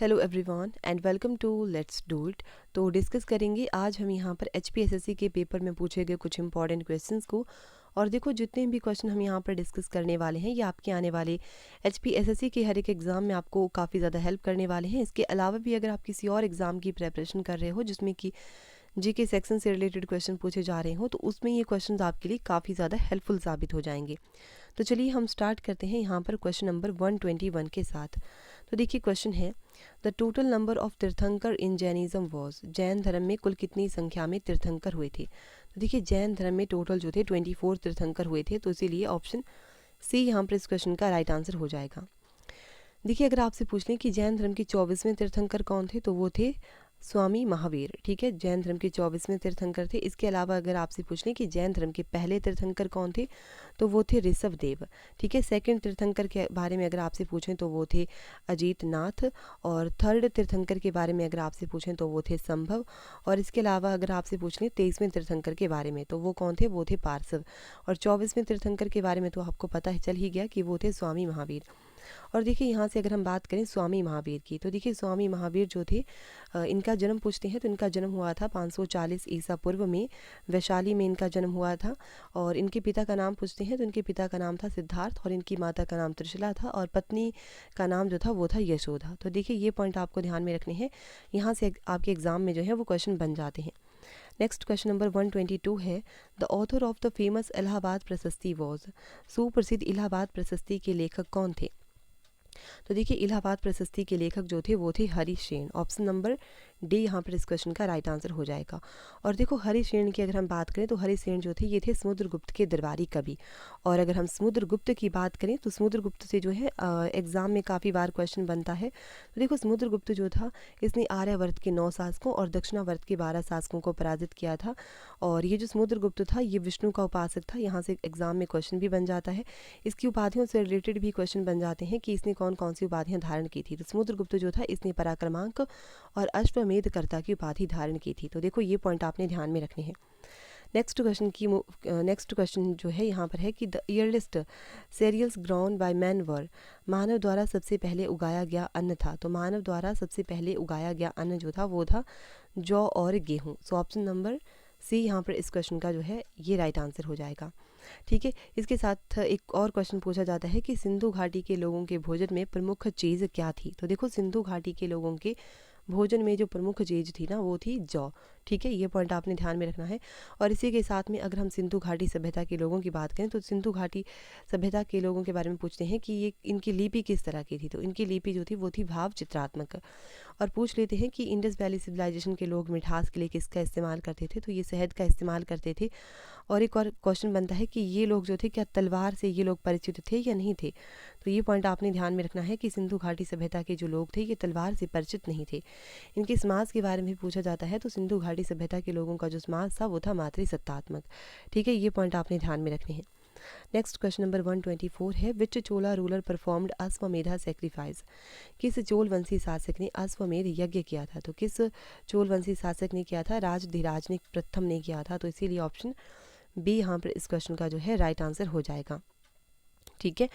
Hello everyone and welcome to let's do it. तो discuss करेंगे आज हम यहाँ पर एचपीएसएससी के पेपर में पूछे गए कुछ इंपॉर्टेंट क्वेश्चंस को। और देखो जितने भी क्वेश्चन हम यहाँ पर डिस्कस करने वाले हैं ये आपके आने वाले एचपीएसएससी के हर एक एग्ज़ाम में आपको काफ़ी ज़्यादा हेल्प करने वाले हैं। इसके अलावा भी अगर आप किसी और एग्ज़ाम की प्रेपरेशन कर रहे हो जिसमें कि जीके सेक्शन से रिलेटेड क्वेश्चन पूछे जा रहे हो तो उसमें ये क्वेश्चन आपके लिए काफ़ी ज़्यादा हेल्पफुल साबित हो जाएंगे। तो चलिए हम स्टार्ट करते हैं यहाँ पर क्वेश्चन नंबर 121 के साथ। तो देखिए क्वेश्चन है, द टोटल नंबर ऑफ तीर्थंकर इन जैनिज्म वॉज, जैन धर्म में कुल कितनी संख्या में तीर्थंकर हुए थे। तो देखिए जैन धर्म में टोटल जो थे 24 तीर्थंकर हुए थे, तो इसीलिए ऑप्शन सी यहाँ पर इस क्वेश्चन का राइट आंसर हो जाएगा। देखिए अगर आपसे पूछ लें कि जैन धर्म के 24वें तीर्थंकर कौन थे, तो वो थे स्वामी महावीर। ठीक है, जैन धर्म के 24वें तीर्थंकर थे। इसके अलावा अगर आपसे पूछ लें कि जैन धर्म के पहले तीर्थंकर कौन थे, तो वो थे ऋषभ देव। ठीक है, सेकंड तीर्थंकर के बारे में अगर आपसे पूछें तो वो थे अजीत नाथ। और थर्ड तीर्थंकर के बारे में अगर आपसे पूछें तो वो थे संभव। और इसके अलावा अगर आपसे पूछ लें 23वें तीर्थंकर के बारे में तो वो कौन थे, वो थे पार्थिव। और 24वें तीर्थंकर के बारे में तो आपको पता है चल ही गया कि वो थे स्वामी महावीर। और देखिए यहाँ से अगर हम बात करें स्वामी महावीर की, तो देखिए स्वामी महावीर जो थे इनका जन्म पूछते हैं तो इनका जन्म हुआ था 540 ईसा पूर्व में, वैशाली में इनका जन्म हुआ था। और इनके पिता का नाम पूछते हैं तो इनके पिता का नाम था सिद्धार्थ और इनकी माता का नाम त्रिशला था और पत्नी का नाम जो था वो था यशोदा। तो देखिए ये पॉइंट आपको ध्यान में रखने हैं, यहाँ से आपके एग्जाम में जो है वो क्वेश्चन बन जाते हैं। नेक्स्ट क्वेश्चन नंबर 122 है, the author of the famous Allahabad प्रशस्ति वॉज, सुप्रसिद्ध इलाहाबाद प्रशस्ति के लेखक कौन थे। तो देखिए इलाहाबाद प्रशस्ति के लेखक जो थे वो थे हरिसेन। ऑप्शन नंबर डी यहाँ पर इस क्वेश्चन का राइट आंसर हो जाएगा। और देखो हरिसेन की अगर हम बात करें तो हरिसेन जो थे ये थे समुद्रगुप्त के दरबारी कवि। और अगर हम समुद्रगुप्त की बात करें तो समुद्रगुप्त से जो है एग्जाम में काफ़ी बार क्वेश्चन बनता है। तो देखो समुद्रगुप्त जो था इसने आर्यावर्त के 9 शासकों और दक्षिणावर्त के 12 शासकों को पराजित किया था। और ये जो समुद्रगुप्त था ये विष्णु का उपासक था, यहाँ से एग्जाम में क्वेश्चन भी बन जाता है। इसकी उपाधियों से रिलेटेड भी क्वेश्चन बन जाते हैं कि इसने कौन कौन सी उपाधियां धारण की थी। तो समुद्रगुप्त जो था इसने पराक्रमांक और अश्वमेधकर्ता की उपाधि धारण की थी। तो देखो ये पॉइंट आपने ध्यान में रखने हैं। नेक्स्ट क्वेश्चन जो है यहाँ पर है कि the earliest cereals grown by man were, मानव द्वारा सबसे पहले उगाया गया अन्न था। तो मानव द्वारा सबसे पहले उगाया गया अन्न जो था वो था जौ और गेहूँ। सो ऑप्शन नंबर सी यहाँ पर इस क्वेश्चन का जो है ये राइट आंसर हो जाएगा। ठीक है, इसके साथ एक और क्वेश्चन पूछा जाता है कि सिंधु घाटी के लोगों के भोजन में प्रमुख चीज़ क्या थी। तो देखो सिंधु घाटी के लोगों के भोजन में जो प्रमुख चीज़ थी ना वो थी जौ। ठीक है, ये पॉइंट आपने ध्यान में रखना है। और इसी के साथ में अगर हम सिंधु घाटी सभ्यता के लोगों की बात करें तो सिंधु घाटी सभ्यता के लोगों के बारे में पूछते हैं कि ये इनकी लिपि किस तरह की थी। तो इनकी लिपि जो थी वो थी भाव चित्रात्मक। और पूछ लेते हैं कि इंडस वैली सिविलाइजेशन के लोग मिठास के लिए किसका इस्तेमाल करते थे। तो ये शहद का इस्तेमाल करते थे। और एक और क्वेश्चन बनता है कि ये लोग जो थे क्या तलवार से ये लोग परिचित थे या नहीं थे। तो ये पॉइंट आपने ध्यान में रखना है कि सिंधु घाटी सभ्यता के जो लोग थे ये तलवार से परिचित नहीं थे। इनके समाज के बारे में भी पूछा जाता है तो सिंधु घाटी सभ्यता के लोगों का जो समाज था वो था मातृसत्तात्मक। ठीक है, ये पॉइंट आपने ध्यान में रखने हैं। नेक्स्ट क्वेश्चन नंबर 124 है, विच चोला रूलर परफॉर्म्ड अश्वमेधा सेक्रीफाइस, किस चोल वंशी शासक ने अश्वमेध यज्ञ किया था। तो किस चोल वंशी शासक ने किया था, राजधिराज ने प्रथम ने किया था। तो इसीलिए ऑप्शन बी यहाँ पर इस क्वेश्चन का जो है राइट आंसर हो जाएगा। ठीक है,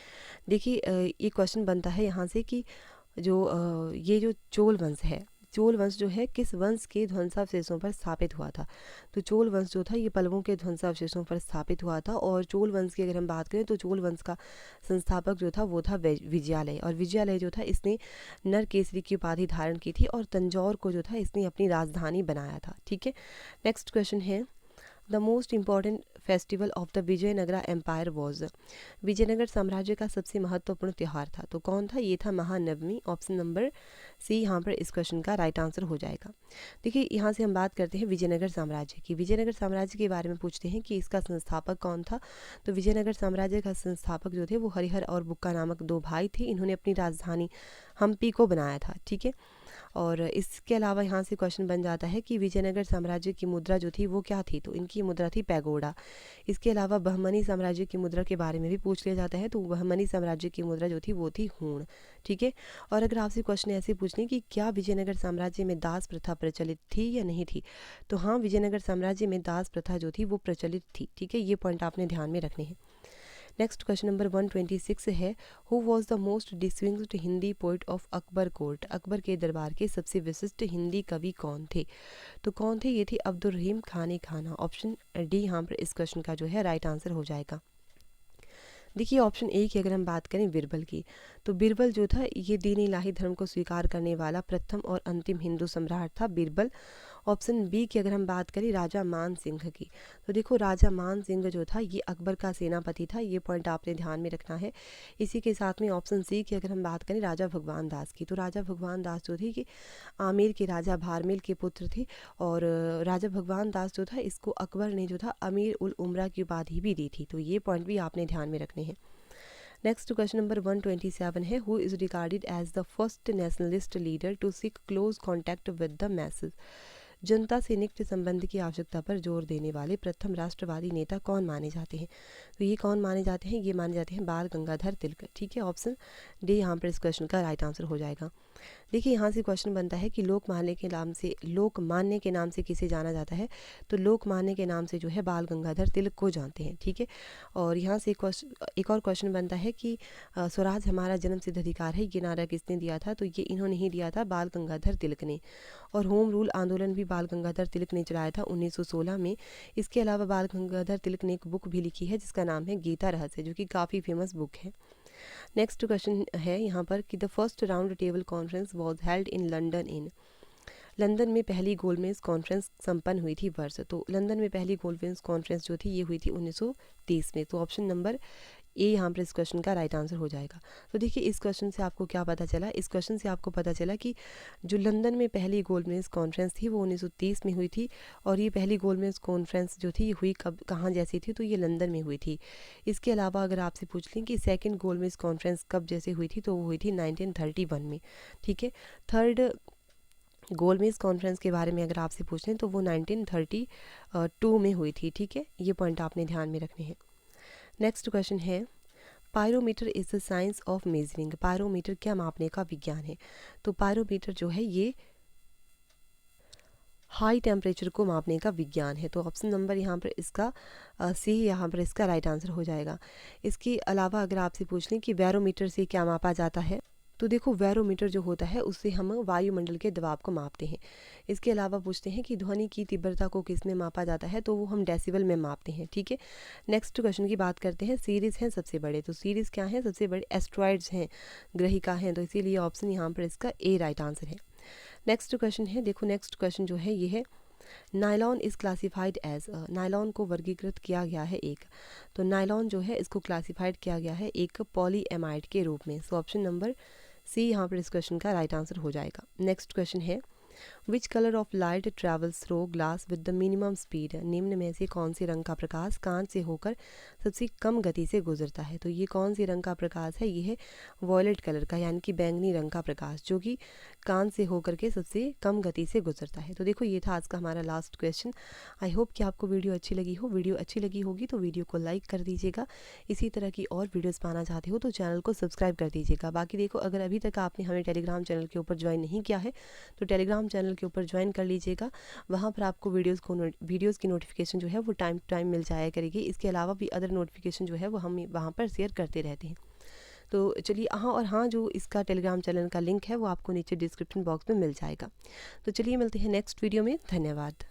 देखिए ये क्वेश्चन बनता है यहाँ से कि ये जो चोल वंश है, चोल वंश जो है किस वंश के ध्वंसावशेषों पर स्थापित हुआ था। तो चोल वंश जो था ये पल्लवों के ध्वंसावशेषों पर स्थापित हुआ था। और चोल वंश की अगर हम बात करें तो चोल वंश का संस्थापक जो था वो था विजयालय। और विजयालय जो था इसने नरकेसरी की उपाधि धारण की थी और तंजौर को जो था इसने अपनी राजधानी बनाया था। ठीक है, नेक्स्ट क्वेश्चन है, the most important festival of the Vijayanagara empire was, Vijayanagar साम्राज्य का सबसे महत्वपूर्ण त्यौहार था। तो कौन था, ये था महानवमी। ऑप्शन नंबर सी यहाँ पर इस क्वेश्चन का राइट आंसर हो जाएगा। देखिए यहाँ से हम बात करते हैं विजयनगर साम्राज्य की। विजयनगर साम्राज्य के बारे में पूछते हैं कि इसका संस्थापक कौन था। तो विजयनगर साम्राज्य का संस्थापक जो थे वो हरिहर और बुक्का नामक 2 भाई थे। इन्होंने अपनी राजधानी हम्पी को बनाया था। ठीक है, और इसके अलावा यहाँ से क्वेश्चन बन जाता है कि विजयनगर साम्राज्य की मुद्रा जो थी वो क्या थी। तो इनकी मुद्रा थी पैगोडा। इसके अलावा बहमनी साम्राज्य की मुद्रा के बारे में भी पूछ लिया जाता है। तो बहमनी साम्राज्य की मुद्रा जो थी वो थी हूण। ठीक है, और अगर आपसे क्वेश्चन ऐसे पूछने कि क्या विजयनगर साम्राज्य में दास प्रथा प्रचलित थी या नहीं थी, तो हाँ विजयनगर साम्राज्य में दास प्रथा जो थी वो प्रचलित थी। ठीक है, ये पॉइंट आपने ध्यान में रखने हैं। नेक्स्ट क्वेश्चन नंबर 126 है, who was the most distinguished Hindi poet of Akbar court? Akbar के दरबार के सबसे विशिष्ट हिंदी कवि कौन थे? तो कौन थे? ये थे अब्दुल रहीम खान खाना। ऑप्शन डी यहाँ पर इस क्वेश्चन का जो है राइट आंसर हो जाएगा। देखिए ऑप्शन ए की अगर हम बात करें बिरबल की, तो बिरबल जो था ये दीन इलाही धर्म को स्वीकार करने वाला प्रथम और अंतिम हिंदू सम्राट था बिरबल। ऑप्शन बी की अगर हम बात करें राजा मान सिंह की, तो देखो राजा मान सिंह जो था ये अकबर का सेनापति था, ये पॉइंट आपने ध्यान में रखना है। इसी के साथ में ऑप्शन सी की अगर हम बात करें राजा भगवान दास की, तो राजा भगवान दास जो थे कि आमेर के राजा भारमेल के पुत्र थे, और राजा भगवान दास जो था इसको अकबर ने जो था अमीर उल उमरा की उपाधि भी दी थी, तो ये पॉइंट भी आपने ध्यान में रखने हैं। नेक्स्ट क्वेश्चन नंबर 127 है, who is regarded as the first nationalist leader to seek close contact with the masses? जनता से निकट संबंध की आवश्यकता पर जोर देने वाले प्रथम राष्ट्रवादी नेता कौन माने जाते हैं? तो ये कौन माने जाते हैं? ये माने जाते हैं बाल गंगाधर तिलक। ठीक है, ऑप्शन डी यहाँ पर इस क्वेश्चन का राइट आंसर हो जाएगा। देखिए यहाँ से क्वेश्चन बनता है कि लोक मान्य के नाम से किसे जाना जाता है? तो लोक मान्य के नाम से जो है बाल गंगाधर तिलक को जानते हैं। ठीक है, और यहाँ से एक और क्वेश्चन बनता है कि स्वराज हमारा जन्म सिद्ध अधिकार है, ये नारा किसने दिया था? तो ये इन्होंने ही दिया था, बाल गंगाधर तिलक ने। और होम रूल आंदोलन भी बाल गंगाधर तिलक ने चलाया था 1916 में। इसके अलावा बाल गंगाधर तिलक ने एक बुक भी लिखी है जिसका नाम है गीता रहस्य, जो कि काफ़ी फेमस बुक है। नेक्स्ट क्वेश्चन है यहाँ पर कि the first round table conference was held in London London में पहली गोलमेज कॉन्फ्रेंस संपन्न हुई थी वर्ष? तो लंदन में पहली गोलमेज कॉन्फ्रेंस जो थी ये हुई थी 1930 में। तो ऑप्शन नंबर ए यहाँ पर इस क्वेश्चन का राइट आंसर हो जाएगा। तो देखिए इस क्वेश्चन से आपको क्या पता चला? इस क्वेश्चन से आपको पता चला कि जो लंदन में पहली गोलमेज कॉन्फ्रेंस थी वो 1930 में हुई थी, और ये पहली गोलमेज कॉन्फ्रेंस जो थी ये हुई कब कहाँ जैसी थी? तो ये लंदन में हुई थी। इसके अलावा अगर आपसे पूछ लें कि सेकेंड गोलमेज कॉन्फ्रेंस कब जैसे हुई थी, तो वो हुई थी 1931 में। ठीक है, थर्ड गोलमेज कॉन्फ्रेंस के बारे में अगर आपसे पूछ लें तो वो 1932 में हुई थी। ठीक है, ये पॉइंट आपने ध्यान में रखने हैं। नेक्स्ट क्वेश्चन है, pyrometer is the science of measuring. Pyrometer क्या मापने का विज्ञान है? तो पायरोमीटर जो है ये हाई टेम्परेचर को मापने का विज्ञान है। तो ऑप्शन नंबर यहाँ पर इसका सी यहाँ पर इसका राइट आंसर हो जाएगा। इसके अलावा अगर आपसे पूछ लें कि बैरोमीटर से क्या मापा जाता है, तो देखो बैरोमीटर जो होता है उससे हम वायुमंडल के दबाव को मापते हैं। इसके अलावा पूछते हैं कि ध्वनि की तीव्रता को किस में मापा जाता है, तो वो हम डेसिबल में मापते हैं। ठीक है, नेक्स्ट क्वेश्चन की बात करते हैं। सीरीज़ हैं सबसे बड़े, तो सीरीज़ क्या है? सबसे बड़े एस्ट्रॉइड्स हैं, ग्रहिका हैं, तो इसीलिए ऑप्शन यहाँ पर इसका ए राइट आंसर है। नेक्स्ट क्वेश्चन है, देखो नेक्स्ट क्वेश्चन जो है ये है, nylon is classified as. Nylon को वर्गीकृत किया गया है एक, तो नायलॉन जो है इसको क्लासिफाइड किया गया है एक पॉलीएमाइड के रूप में। सो ऑप्शन नंबर सी यहाँ पर इस क्वेश्चन का राइट आंसर हो जाएगा। नेक्स्ट क्वेश्चन है, which colour of light travels through glass with the minimum speed. निम्न में से कौन से रंग का प्रकाश कांच से होकर सबसे कम गति से गुजरता है? तो ये कौन से रंग का प्रकाश है? ये है वॉयलेट कलर का, यानी कि बैंगनी रंग का प्रकाश, जो कि कांच से होकर के सबसे कम गति से गुजरता है। तो देखो ये था आज का हमारा लास्ट क्वेश्चन। आई होप कि आपको वीडियो अच्छी लगी हो। वीडियो अच्छी लगी होगी तो वीडियो को लाइक कर दीजिएगा। इसी तरह की और वीडियोज़ पाना चाहते हो तो चैनल को सब्सक्राइब कर दीजिएगा। बाकी देखो अगर अभी तक आपने हमें टेलीग्राम चैनल के ऊपर ज्वाइन नहीं किया है तो टेलीग्राम चैनल के ऊपर ज्वाइन कर लीजिएगा। वहाँ पर आपको वीडियोज़ की नोटिफिकेशन जो है वो टाइम टू टाइम मिल जाया करेगी। इसके अलावा भी अदर नोटिफिकेशन जो है वो हम वहाँ पर शेयर करते रहते हैं। तो चलिए हाँ, जो इसका टेलीग्राम चैनल का लिंक है वो आपको नीचे डिस्क्रिप्शन बॉक्स में मिल जाएगा। तो चलिए मिलते हैं नेक्स्ट वीडियो में। धन्यवाद।